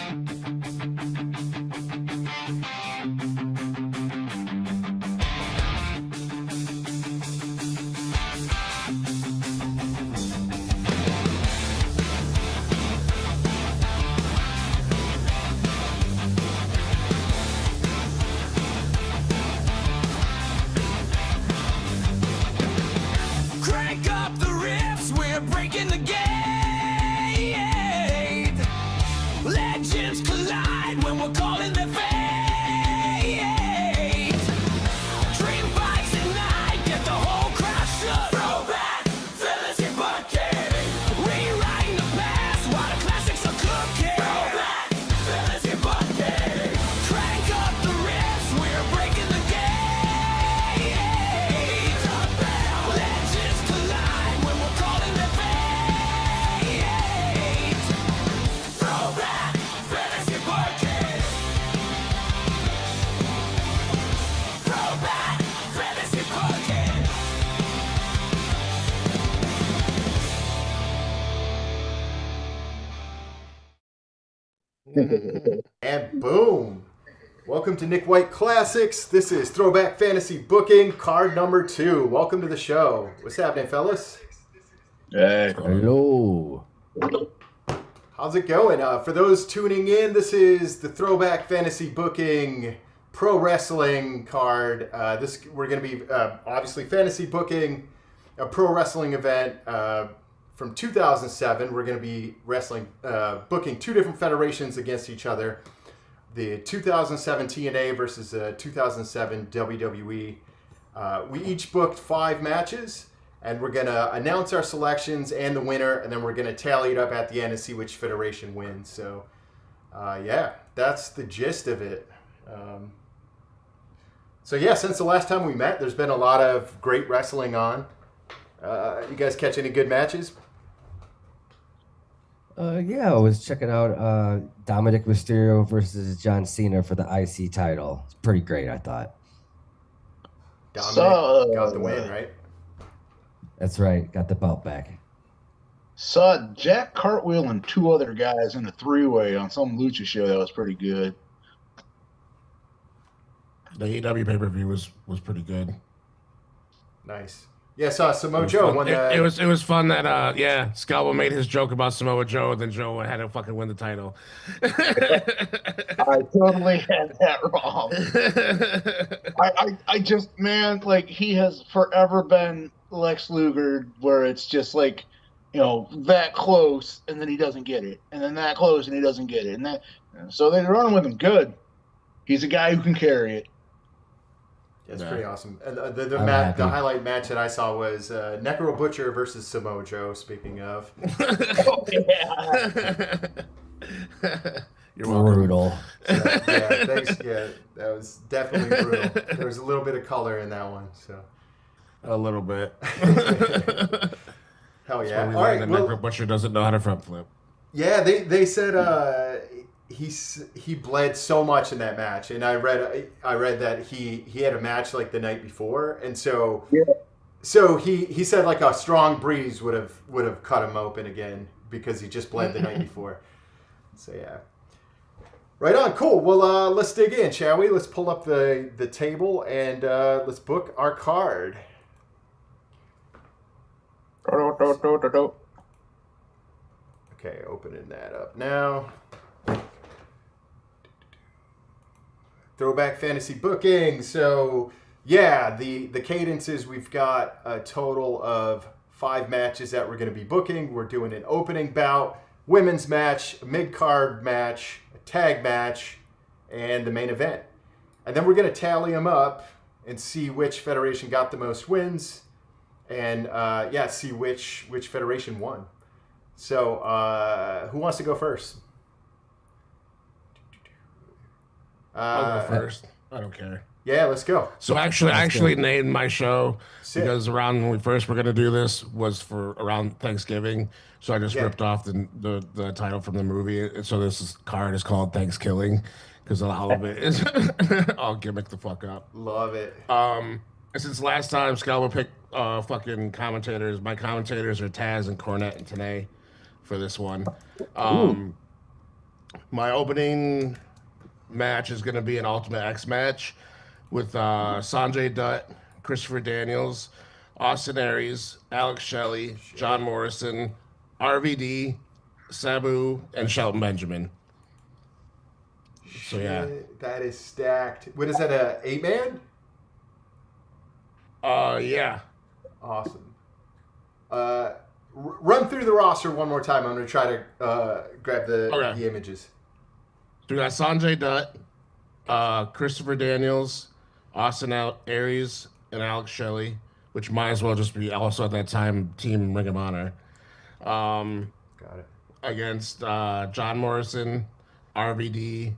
Crank up the riffs, we're breaking the gate. Legends collide when we're calling their fate. Dream fights at night, get the whole crowd shook. Throwback Fantasy Booking, rewriting the past while the classics are cooking. Throwback Fantasy Booking, crank up the riffs, we're breaking the gate. Legends collide when we're calling their fate. Throwback Fantasy Booking. Throwback Fantasy Booking. And boom! Welcome to Nick White Classics. This is Throwback Fantasy Booking, card number 2. Welcome to the show. What's happening, fellas? Hey. Hello. How's it going? For those tuning in, this is the Throwback Fantasy Booking Pro Wrestling card. We're going to be obviously fantasy booking a pro wrestling event from 2007. We're going to be booking 2 different federations against each other. The 2007 TNA versus 2007 WWE. We each booked 5 matches, and we're going to announce our selections and the winner, and then we're going to tally it up at the end and see which federation wins. So, yeah, that's the gist of it. Since the last time we met, there's been a lot of great wrestling on. You guys catch any good matches? Yeah, I was checking out Dominic Mysterio versus John Cena for the IC title. It's pretty great, I thought. Dominic got the win, right? That's right. Got the belt back. Saw Jack Cartwheel and 2 other guys in a 3-way on some lucha show that was pretty good. The AEW pay-per-view was pretty good. Nice. Yeah, saw Samoa Joe won that. It was fun that Scalwell made his joke about Samoa Joe, and then Joe had to fucking win the title. I totally had that wrong. I just, man, like, he has forever been Lex Luger, where it's just like, you know, that close, and then he doesn't get it, and then that close, and he doesn't get it, and so they run with him good. He's a guy who can carry it. That's pretty awesome. And the highlight match that I saw was Necro Butcher versus Samoa Joe, speaking of. Oh, yeah. You're welcome. Brutal. Yeah, thanks. Yeah, that was definitely brutal. There was a little bit of color in that one. So A little bit. Hell yeah. All right. right. Necro Butcher doesn't know how to front flip. Yeah, they said he bled so much in that match, and I read that he had a match like the night before, and so he said like a strong breeze would have cut him open again because he just bled the night before. So yeah, right on, cool. Well, let's dig in, shall we? Let's pull up the table and let's book our card. Okay, opening that up now. Throwback Fantasy Booking. So, yeah, the cadences, we've got a total of 5 matches that we're going to be booking. We're doing an opening bout, women's match, a mid-card match, a tag match, and the main event. And then we're going to tally them up and see which federation got the most wins and, see which federation won. So, who wants to go first? I'll go first. I don't care. Yeah, let's go. So I actually named my show because around when we first were going to do this was for around Thanksgiving. So I just ripped off the title from the movie. And so card is called Thanksgiving because all of it is all gimmick the fuck up. Love it. And since last time Scalwell picked fucking commentators, my commentators are Taz and Cornette and Tenay for this one. My opening match is going to be an Ultimate X match with Sanjay Dutt, Christopher Daniels, Austin Aries, Alex Shelley, John Morrison, RVD, Sabu, and Shelton Benjamin. So yeah. Shit, that is stacked. What is that, a 8-man? Yeah. Awesome. Run through the roster one more time. I'm going to try to grab the images. So we got Sanjay Dutt, Christopher Daniels, Austin Aries, and Alex Shelley, which might as well just be also at that time Team Ring of Honor. Got it. Against John Morrison, RVD,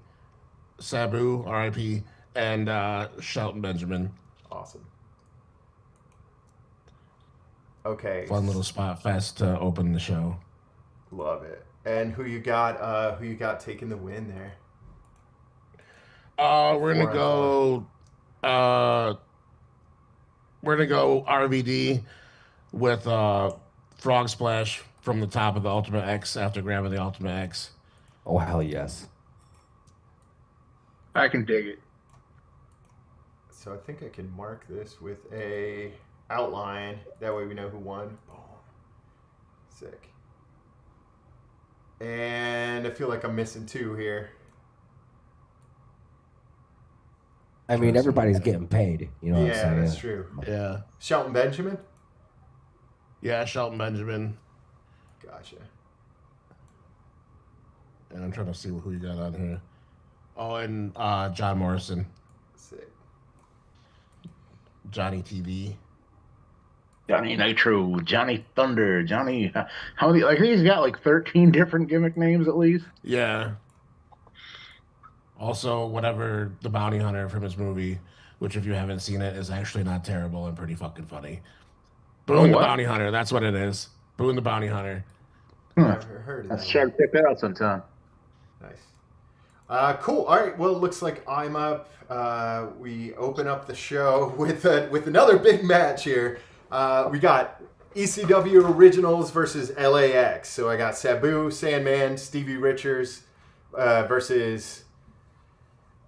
Sabu, RIP, and Shelton Benjamin. Awesome. Okay. Fun little spot fest to open the show. Love it. And who you got? Who you got taking the win there? We're gonna go. We're gonna go RVD with Frog Splash from the top of the Ultimate X after grabbing the Ultimate X. Oh, hell yes. I can dig it. So I think I can mark this with a outline. That way we know who won. Boom. Sick. And I feel like I'm missing 2 here. I mean, everybody's getting paid. You know what I'm saying? Yeah, that's true. Yeah. Shelton Benjamin? Yeah, Shelton Benjamin. Gotcha. And I'm trying to see who you got on here. Oh, and John Morrison. Sick. Johnny TV. Johnny Nitro, Johnny Thunder, Johnny. How many? Like he's got like 13 different gimmick names at least. Yeah. Also, whatever the bounty hunter from his movie, which if you haven't seen it, is actually not terrible and pretty fucking funny. Boone the Bounty Hunter, that's what it is. Boone the Bounty Hunter. Never heard of that. Let's try to pick that out sometime. Nice. Cool. All right. Well, it looks like I'm up. We open up the show with another big match here. We got ECW Originals versus LAX. So I got Sabu, Sandman, Stevie Richards versus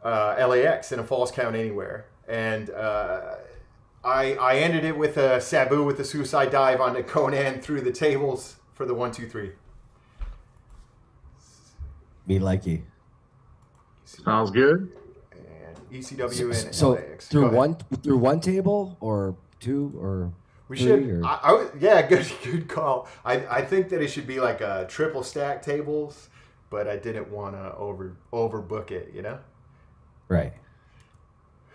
LAX in a Falls Count Anywhere. And I ended it with a Sabu with a suicide dive onto Conan through the tables for the 1, 2, 3. Me likey. Sounds good. And ECW and So LAX. through one table or 2 or we 3 should. or... Yeah, good call. I think that it should be like a triple stack tables, but I didn't want to overbook it. You know. Right.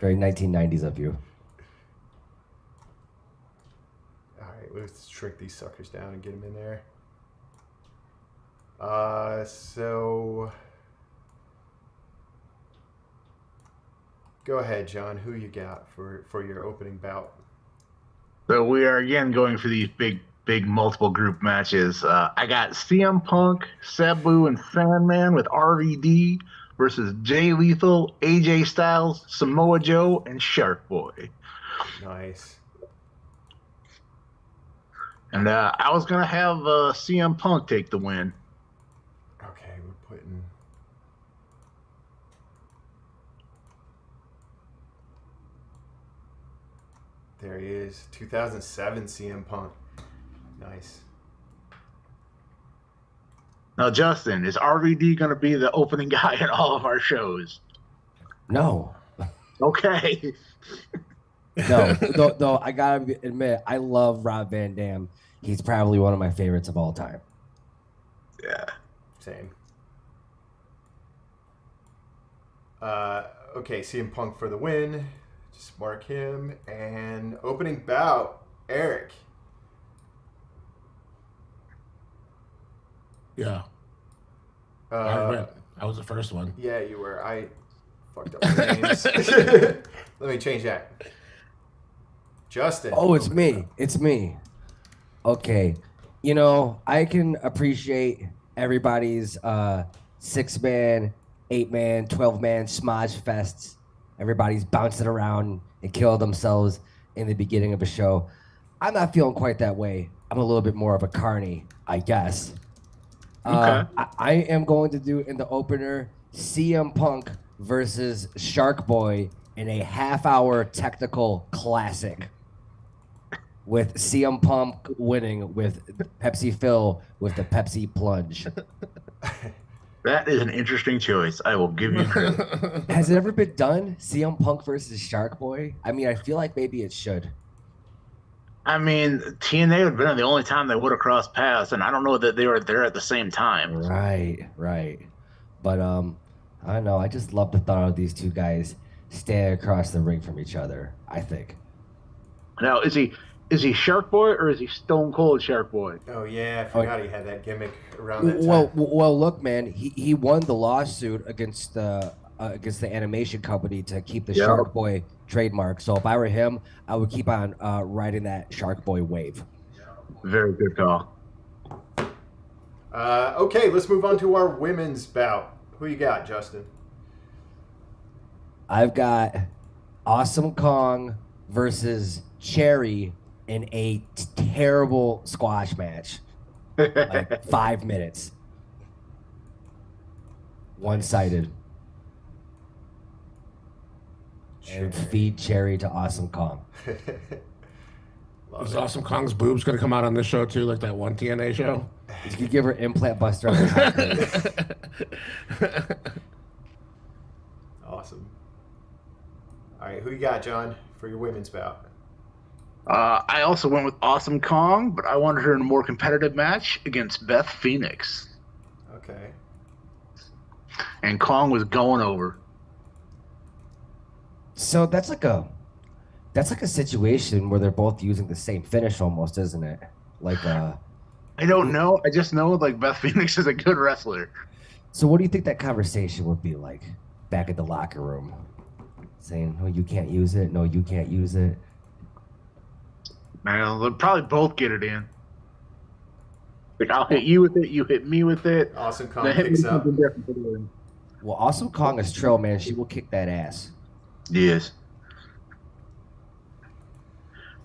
Very 1990s of you. All right, let's shrink these suckers down and get them in there. So go ahead, John. Who you got for your opening bout? So we are again going for these big multiple group matches. I got CM Punk, Sabu, and Sandman with RVD versus Jay Lethal, AJ Styles, Samoa Joe, and Shark Boy. Nice. And I was gonna have CM Punk take the win. Okay, we're putting. There he is, 2007 CM Punk. Nice. Now, Justin, is RVD going to be the opening guy at all of our shows? No. Okay. No. Though I gotta admit, I love Rob Van Dam. He's probably one of my favorites of all time. Yeah. Same. Okay, CM Punk for the win. Just mark him. And opening bout, Eric. Yeah. I was the first one. Yeah, you were. I fucked up the names. Let me change that. Justin. Oh, it's me. It's me. Okay. You know, I can appreciate everybody's 6-man, 8-man, 12-man smodge fests. Everybody's bouncing around and killing themselves in the beginning of a show. I'm not feeling quite that way. I'm a little bit more of a carny, I guess. I am going to do in the opener CM Punk versus Shark Boy in a half-hour technical classic, with CM Punk winning with Pepsi Phil with the Pepsi plunge. That is an interesting choice. I will give you credit. Has it ever been done? CM Punk versus Shark Boy? I mean, I feel like maybe it should. I mean, TNA would have been the only time they would have crossed paths, and I don't know that they were there at the same time. Right. But I don't know. I just love the thought of these two guys standing across the ring from each other. I think. Now, is he Shark Boy or is he Stone Cold Shark Boy? Oh yeah, I forgot he had that gimmick around that time. Well, look, man, he won the lawsuit against the animation company to keep the Shark Boy trademark. So if I were him, I would keep on riding that Shark Boy wave. Very good call. Okay, let's move on to our women's bout. Who you got, Justin? I've got Awesome Kong versus Cherry in a terrible squash match. Like 5 minutes. One-sided. And feed Cherry to Awesome Kong. Is Awesome Kong's boobs going to come out on this show too, like that one TNA show? You could give her implant buster on the top. Awesome. All right, who you got, John, for your women's bout? I also went with Awesome Kong, but I wanted her in a more competitive match against Beth Phoenix. Okay. And Kong was going over. So that's like a situation where they're both using the same finish almost, isn't it? Like I don't know. I just know like Beth Phoenix is a good wrestler. So what do you think that conversation would be like back at the locker room? Saying, "No, you can't use it. No, you can't use it." Man, they'll probably both get it in. Like I'll hit you with it, you hit me with it. Awesome Kong picks up. Well, Awesome Kong is trail, man. She will kick that ass. Yes.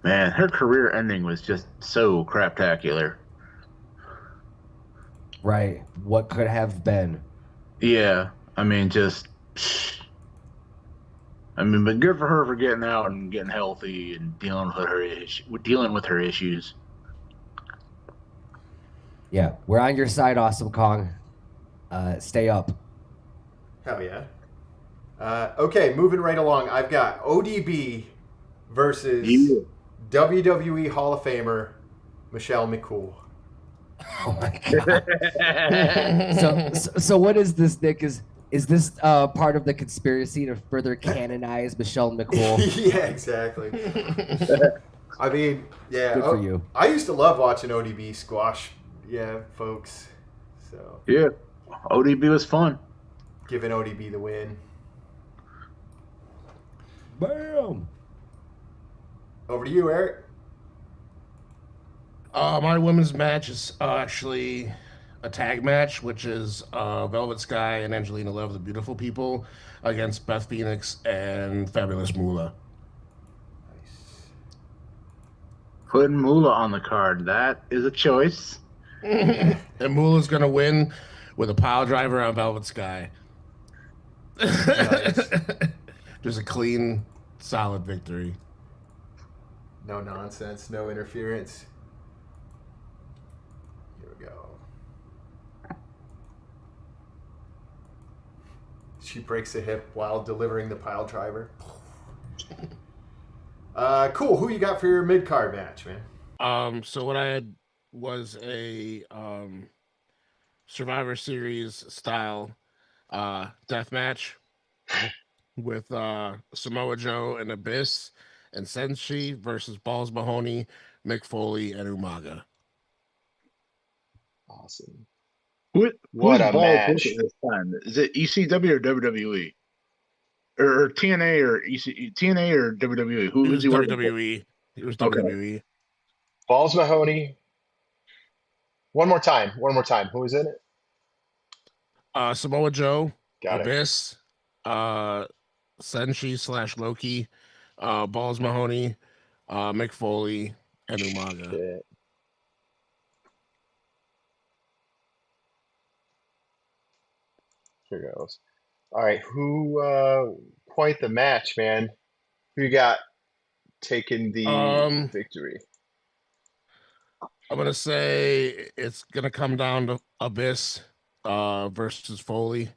Man, her career ending was just so craptacular. Right. What could have been? Yeah. I mean, but good for her for getting out and getting healthy and dealing with her issues. Yeah, we're on your side, Awesome Kong. Stay up. Hell yeah. Okay, moving right along. I've got ODB versus WWE Hall of Famer Michelle McCool. Oh my god. So what is this, Nick? Is this part of the conspiracy to further canonize Michelle McCool? Yeah, exactly. I mean, yeah. Good for you. I used to love watching ODB squash. Yeah, folks. So Yeah, ODB was fun. giving ODB the win. Bam. Over to you, Eric. My women's match is actually a tag match, which is Velvet Sky and Angelina Love, the Beautiful People, against Beth Phoenix and Fabulous Moolah. Putting Moolah on the card, that is a choice. And Moolah's going to win with a pile driver on Velvet Sky. Nice. Just a clean, solid victory. No nonsense, no interference. Here we go. She breaks a hip while delivering the pile driver. Cool. Who you got for your mid-card match, man? So what I had was a Survivor Series style death match with Samoa Joe and Abyss and Senshi versus Balls Mahoney, Mick Foley, and Umaga. Awesome. What What a Balls match. this time? Is it ECW or WWE? Or TNA or TNA or WWE? It Who was was he working for? WWE. It was Okay. WWE. Balls Mahoney. One more time. Who is in it? Samoa Joe, Got it. Abyss, Senshi / Loki, Balls Mahoney, Mick Foley, and Umaga. Shit. Here goes. All right, quite the match, man. Who you got taking the Um, victory? I'm gonna say it's gonna come down to Abyss versus Foley,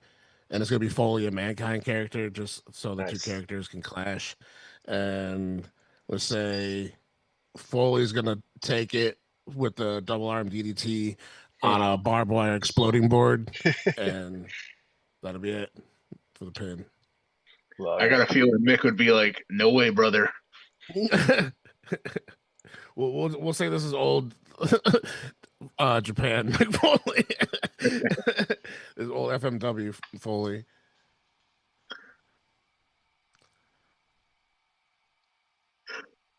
and it's gonna be Foley a Mankind character, just so the two Nice. characters can clash. And let's say Foley's gonna take it with the double arm DDT on a barbed wire exploding board, and that'll be it for the pin. Love I got it. a feeling Mick would be like, "No way, brother." We'll say this is old Japan Mick Foley. This is old FMW Foley.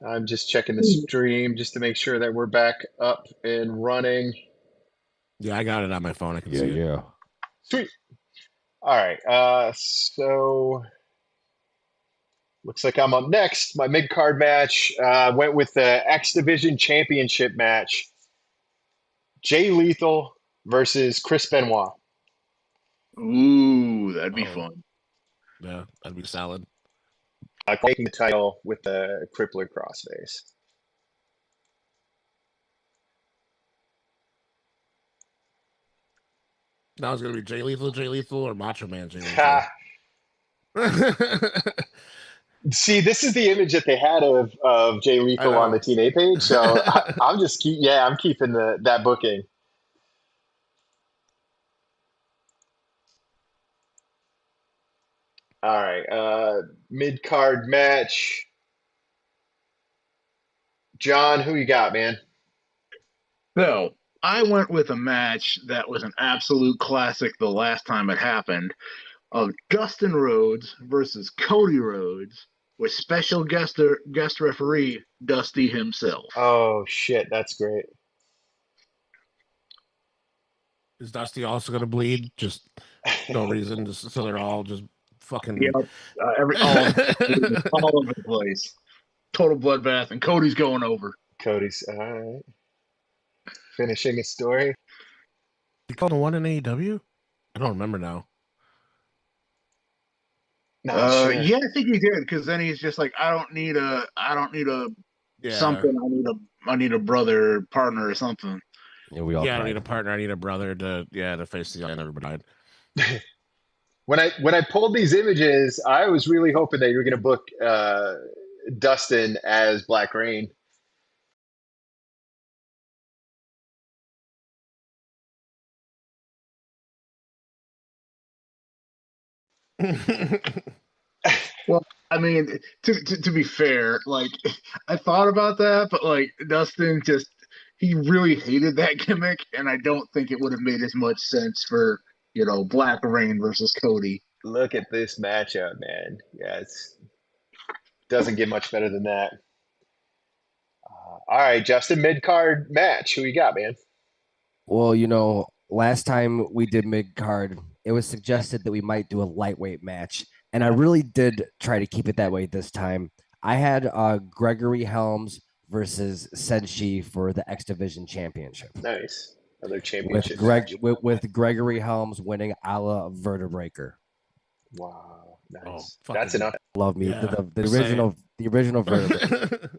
I'm just checking the stream just to make sure that we're back up and running. Yeah, I got it on my phone. I can see it. Yeah. Sweet. All right. So looks like I'm up next. My mid card match went with the X Division Championship match. Jay Lethal versus Chris Benoit. Ooh, that'd be Oh. fun. Yeah, that'd be solid. Taking the title with the crippler crossface. Now it's gonna be Jay Lethal, or Macho Man Jay Ha. Lethal. See, this is the image that they had of Jay Lethal on the TNA page. So I'm just I'm keeping that booking. All right, mid card match. John, who you got, man? So I went with a match that was an absolute classic the last time it happened of Dustin Rhodes versus Cody Rhodes with special guest referee Dusty himself. Oh shit, that's great. Is Dusty also gonna bleed? Just no reason. Just so they're all just fucking. Yep, all over the place. Total bloodbath, and Cody's going over. Cody's all right. Finishing his story. You called the one in AEW? I don't remember now. Not sure. Yeah, I think he did, because then he's just like, I don't need a Yeah. something. I need a brother partner or something. Yeah, we all Yeah, I cried. need a partner. I need a brother to face the and everybody died. When I pulled these images, I was really hoping that you were going to book Dustin as Black Rain. Well, I mean, to be fair, like I thought about that, but like Dustin just he really hated that gimmick, and I don't think it would have made as much sense for Black Rain versus Cody. Look at this matchup, man. Yeah, it doesn't get much better than that. All right, Justin, mid card match. Who you got, man? Well, last time we did mid card, it was suggested that we might do a lightweight match, and I really did try to keep it that way this time. I had Gregory Helms versus Senshi for the X Division Championship. Nice. Another With championship match. with Gregory Helms winning a la Vertebreaker. Wow, nice. Oh, That's fucking- enough. Love me Yeah, the original Vertebrae.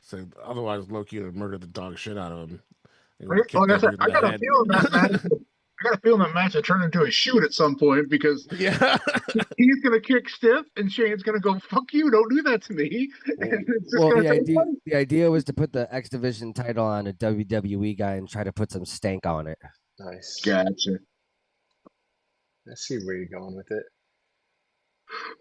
So otherwise, Loki would have murdered the dog shit out of him. Like I said, I got a feeling that match. I got a feeling that match will turn into a shoot at some point because Yeah. he's gonna kick stiff and Shane's gonna go, "Fuck you! Don't do that to me." And it's just Well, gonna the idea was to put the X Division title on a WWE guy and try to put some stank on it. Nice. Gotcha. Let's see where you're going with it.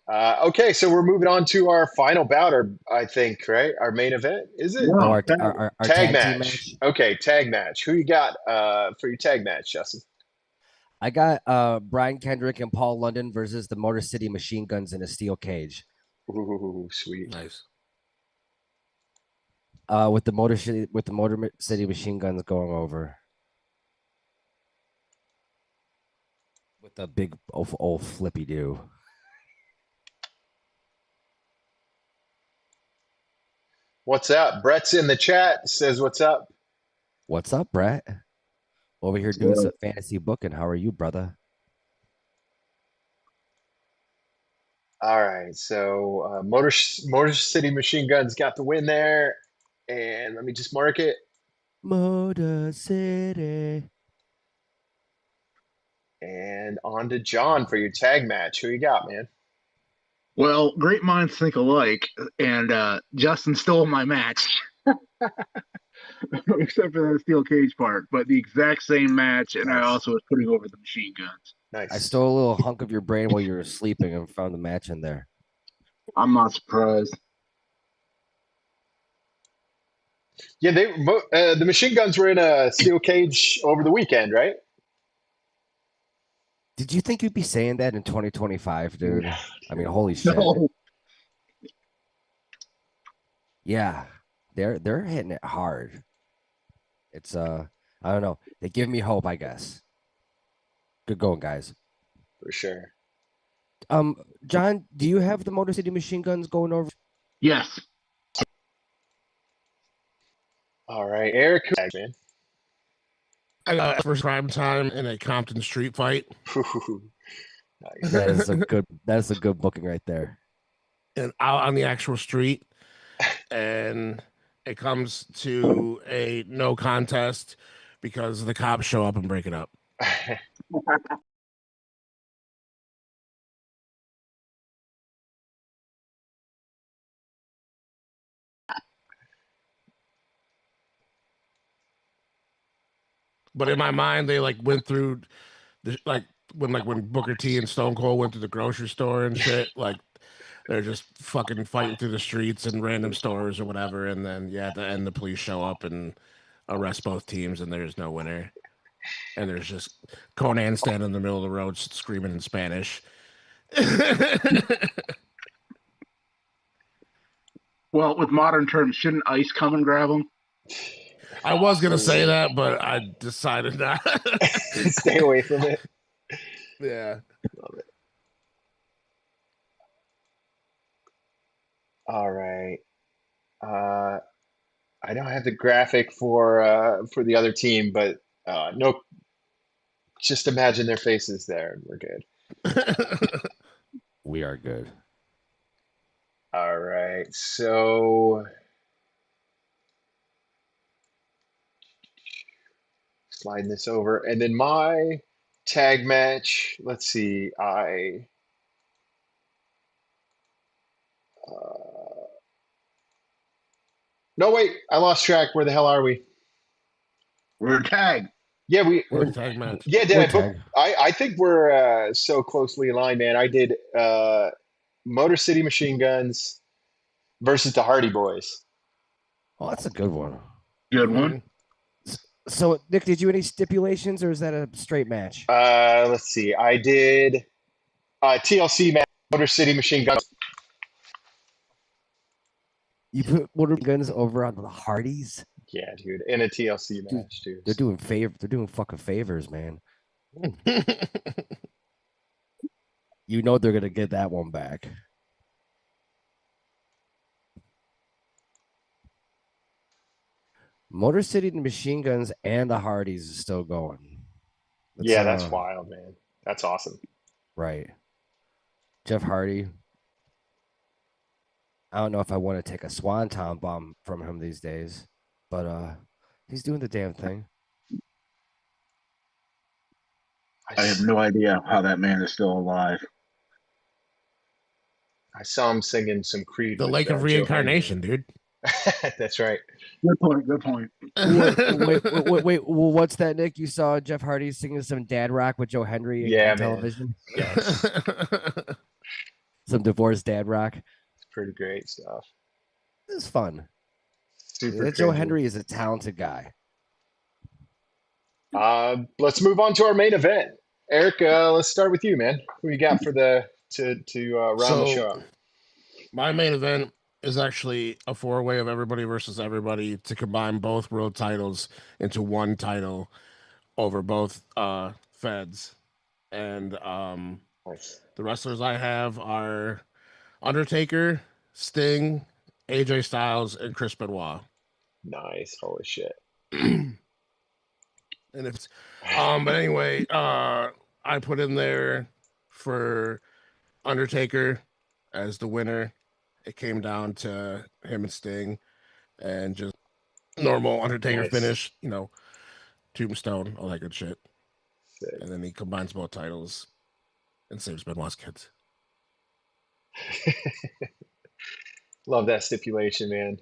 Okay, so we're moving on to our final bout, I think, right? Our main event, is it? Yeah. Oh, our Tag team match. Okay, tag match. Who you got for your tag match, Justin? I got Brian Kendrick and Paul London versus the Motor City Machine Guns in a steel cage. Ooh, sweet. Nice. With the Motor City Machine Guns going over. With the big old flippy do. What's up? Brett's in the chat. Says what's up. What's up, Brett? Over here doing some fantasy booking. How are you, brother? All right, so Motor City Machine Guns got the win there, and let me just mark it. Motor City. And on to John for your tag match. Who you got, man? Well, great minds think alike, and Justin stole my match, except for the steel cage part. But the exact same match, and I Nice. also was putting over the machine guns. Nice. I stole a little hunk of your brain while you were sleeping and found the match in there. I'm not surprised. Yeah, the Machine Guns were in a steel cage over the weekend, right? Did you think you'd be saying that in 2025, dude? I mean, holy shit. No, Yeah, they're hitting it hard. It's I don't know. They give me hope, I guess. Good going, guys. For sure. John, do you have the Motor City Machine Guns going over? yes, All right, Eric, man. I got first prime time in a Compton street fight, Nice. That's a good booking right there. and out on the actual street, and it comes to a no contest because the cops show up and break it up. But in my mind, they like went through the when Booker T and Stone Cold went to the grocery store and shit. Like they're just fucking fighting through the streets and random stores or whatever. And then yeah, at the end, the police show up and arrest both teams, and there's no winner. And there's just Conan standing in the middle of the road screaming in Spanish. well, with modern terms, shouldn't ICE come and grab them? I was gonna say that, but I decided not. Stay away from it. Yeah. Love it. All right. I don't have the graphic for the other team, but no, just imagine their faces there, and we're good. We are good. All right, so sliding this over, and then my tag match. Let's see, no, wait, I lost track. Where the hell are we? We're tagged. Yeah, We're in tag match. yeah, did We're I book? tagged. I think we're so closely aligned, man. I did Motor City Machine Guns versus the Hardy Boys. Oh, that's a good one. Good one. So, Nick, did you any stipulations, or is that a straight match? Let's see. I did TLC match, Motor City Machine Guns. You put Motor Guns over on the Hardys? Yeah, dude, in a TLC match, dude. They're doing fucking favors, man. You know they're gonna get that one back. Motor City and Machine Guns and the Hardys is still going. Yeah, that's wild, man. That's awesome. Right. Jeff Hardy. I don't know if I want to take a swanton bomb from him these days, but he's doing the damn thing. I have no idea how that man is still alive. I saw him singing some Creed. The with, Lake of Joe Reincarnation, dude. Henry. That's right. Good point. Good point. Wait. Well, what's that, Nick? You saw Jeff Hardy singing some dad rock with Joe Henry Yeah, on man. television? Yes, Some divorced dad rock. it's pretty great stuff. It was fun. Super. Joe cringy. Henry is a talented guy. Let's move on to our main event. Eric, let's start with you, man. Who you got for the to round the show up? My main event is actually a four-way of everybody versus everybody to combine both world titles into one title over both feds. And Nice. the wrestlers I have are Undertaker, Sting, AJ Styles, and Chris Benoit. Nice. Holy shit. And it's but anyway, I put in there for Undertaker as the winner. It came down to him and Sting, and just normal Undertaker Nice. finish, tombstone, all that good shit. Sick. And then he combines both titles and saves Benoit's kids. Love that stipulation, man.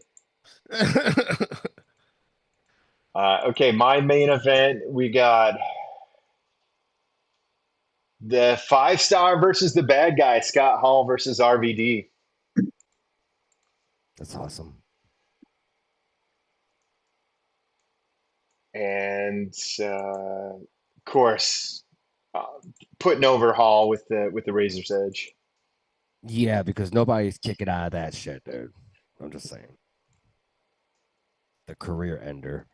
Okay, my main event, we got the 5-star versus the bad guy, Scott Hall versus RVD. That's awesome. And of course, putting over Hall with the Razor's Edge. Yeah, because nobody's kicking out of that shit, dude. I'm just saying. The career ender.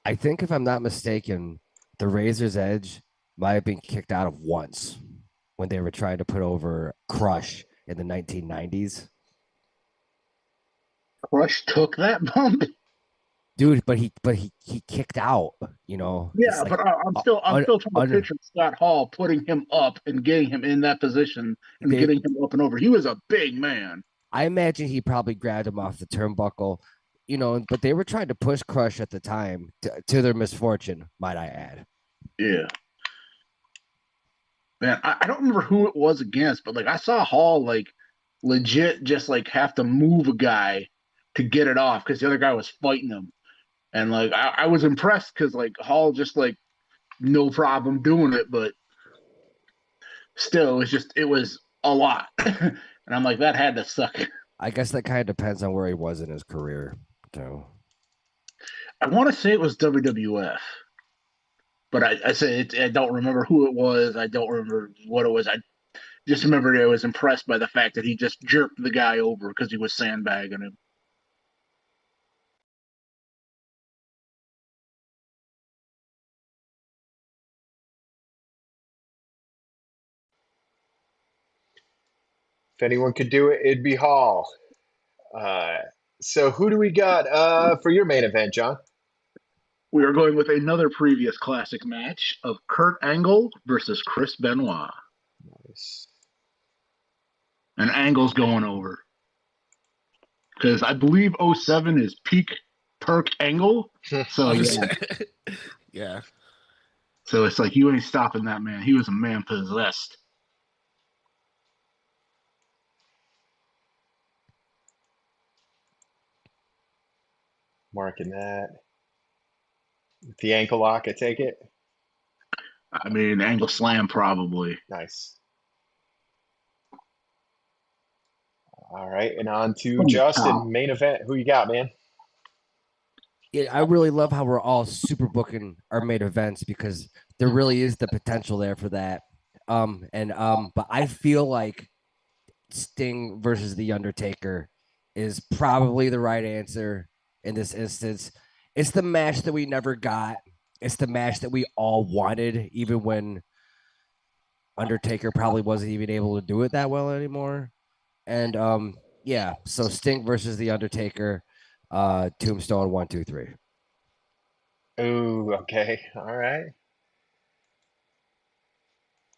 I think if I'm not mistaken, the Razor's Edge might have been kicked out of once when they were trying to put over Crush in the 1990s. Crush took that bump. Dude, but he kicked out, you know. Yeah, It's like, but I'm still trying to picture Scott Hall putting him up and getting him in that position and getting him up and over. He was a big man. I imagine he probably grabbed him off the turnbuckle, but they were trying to push Crush at the time to their misfortune, might I add. Yeah. Man, I don't remember who it was against, but like I saw Hall like legit just like have to move a guy to get it off because the other guy was fighting him. And like I was impressed because like Hall just like no problem doing it, but still it was a lot. And I'm like, that had to suck. I guess that kind of depends on where he was in his career, too. I want to say it was WWF, but I say I don't remember who it was. I don't remember what it was. I just remember I was impressed by the fact that he just jerked the guy over because he was sandbagging him. If anyone could do it, it'd be Hall. So who do we got for your main event, John? We are going with another previous classic match of Kurt Angle versus Chris Benoit. Nice. And Angle's going over. Because I believe 07 is peak Perk Angle. So yeah. Yeah. So it's like you ain't stopping that man. He was a man possessed. Marking that. The ankle lock, I take it. I mean, Angle Slam probably. Nice. All right, and on to Justin, main event. Who you got, man? Yeah, I really love how we're all super booking our main events because there really is the potential there for that. But I feel like Sting versus The Undertaker is probably the right answer in this instance. It's the match that we never got. It's the match that we all wanted, even when Undertaker probably wasn't even able to do it that well anymore. And so Sting versus The Undertaker, Tombstone 1, 2, 3. Ooh, okay. All right.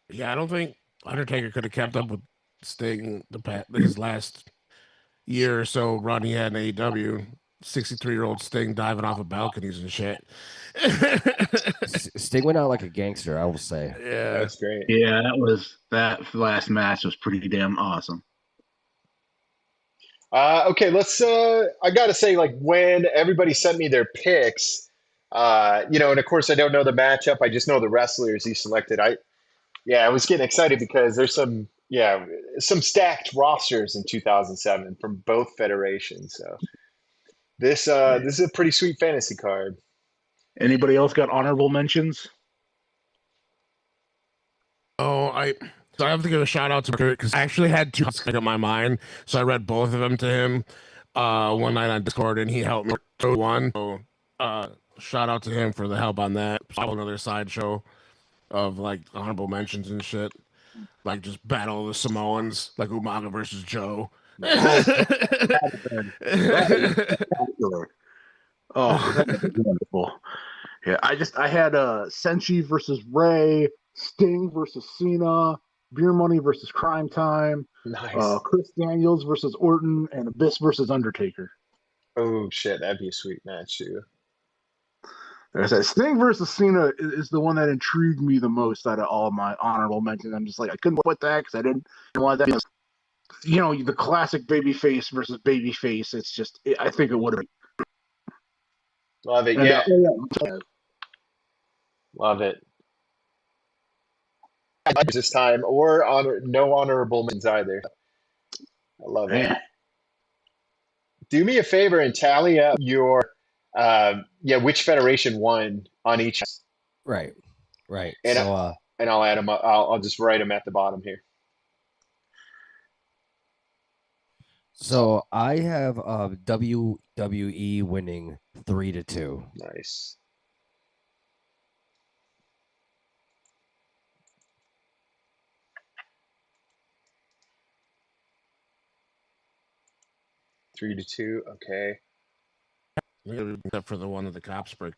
Yeah, I don't think Undertaker could have kept up with Sting his last year or so run he had in AEW. 63-year-old Sting diving off of balconies and shit. Sting went out like a gangster, I will say. Yeah, That's great. Yeah, that last match was pretty damn awesome. Okay, let's I gotta say, like, when everybody sent me their picks, and of course I don't know the matchup, I just know the wrestlers he selected. I was getting excited because there's some stacked rosters in 2007 from both federations. So this is a pretty sweet fantasy card. Anybody else got honorable mentions? I have to give a shout out to Kurt because I actually had two on my mind, so I read both of them to him one night on Discord, and he helped me with one. So shout out to him for the help on that. Another sideshow of like honorable mentions and shit, like just battle of the Samoans, like Umaga versus Joe. Oh, that's wonderful. Yeah, I had Senshi versus Ray, Sting versus Cena, Beer Money versus Crime Time, Nice. Chris Daniels versus Orton, and Abyss versus Undertaker. Oh shit, that'd be a sweet match too. Like I said, Sting versus Cena is the one that intrigued me the most out of all my honorable mentions. I'm just like, I couldn't put that because I didn't want that. You know, the classic babyface versus babyface. It's just, I think it would have. Love it. And, Yeah, yeah. love it. This time, or no honorable mentions either. I love it. Man. Do me a favor and tally up your which federation won on each, Right. and So and I'll add them up. I'll just write them at the bottom here. so I have WWE winning 3-2. Nice. Three to two. Okay. Except for the one that the cops break.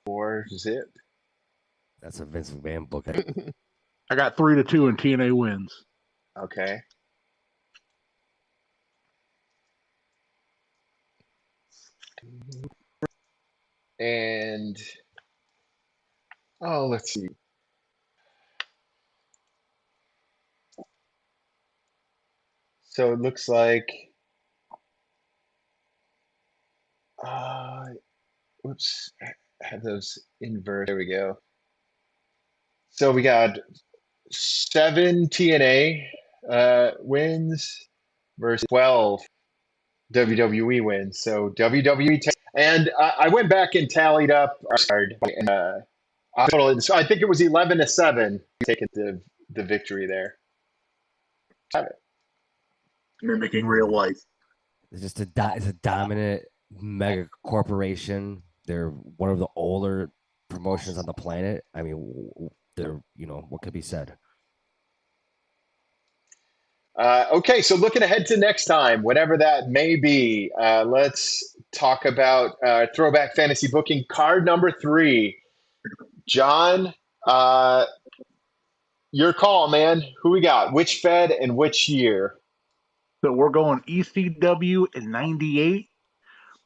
4 zip. That's a Vince McMahon book. I got 3-2 and TNA wins. Okay. And let's see. So it looks like oops, I have those invert. There we go. So we got 7 TNA wins versus 12 WWE wins. So WWE and I went back and tallied up our card, and I think it was 11-7 taking the victory there. Have it. Mimicking real life. It's just it's a dominant mega corporation. They're one of the older promotions on the planet. I mean, they're, what could be said? Okay, so looking ahead to next time, whatever that may be, let's talk about Throwback Fantasy Booking card number 3. John, your call, man. Who we got? Which Fed and which year? So we're going ECW in 98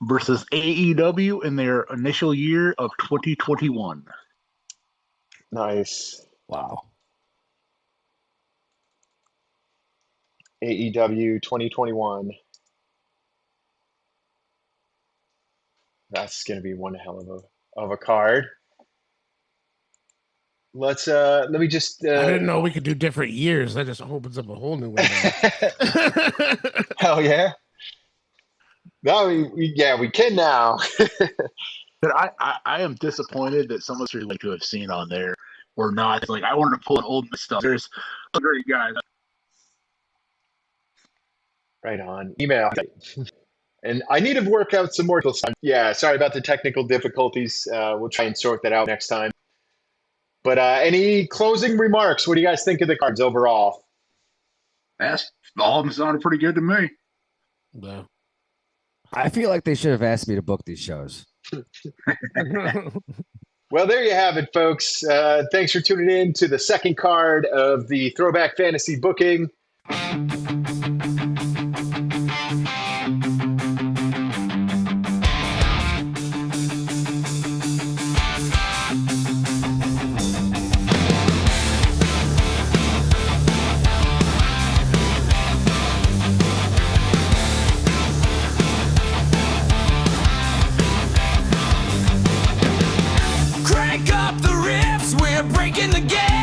versus AEW in their initial year of 2021. Nice. Wow. AEW 2021. That's going to be one hell of a card. Let me just I didn't know we could do different years. That just opens up a whole new window. Hell yeah. No, we can now. But I am disappointed that some of us would like to have seen on there or not. Like, I wanted to pull an old stuff. There's a great guy. Right on. Email. And I need to work out some more. Yeah, sorry about the technical difficulties. We'll try and sort that out next time. But any closing remarks? What do you guys think of the cards overall? All of them sounded pretty good to me. Yeah. I feel like they should have asked me to book these shows. Well, there you have it, folks. Thanks for tuning in to the second card of the Throwback Fantasy Booking. Crank up the riffs, we're breaking the game.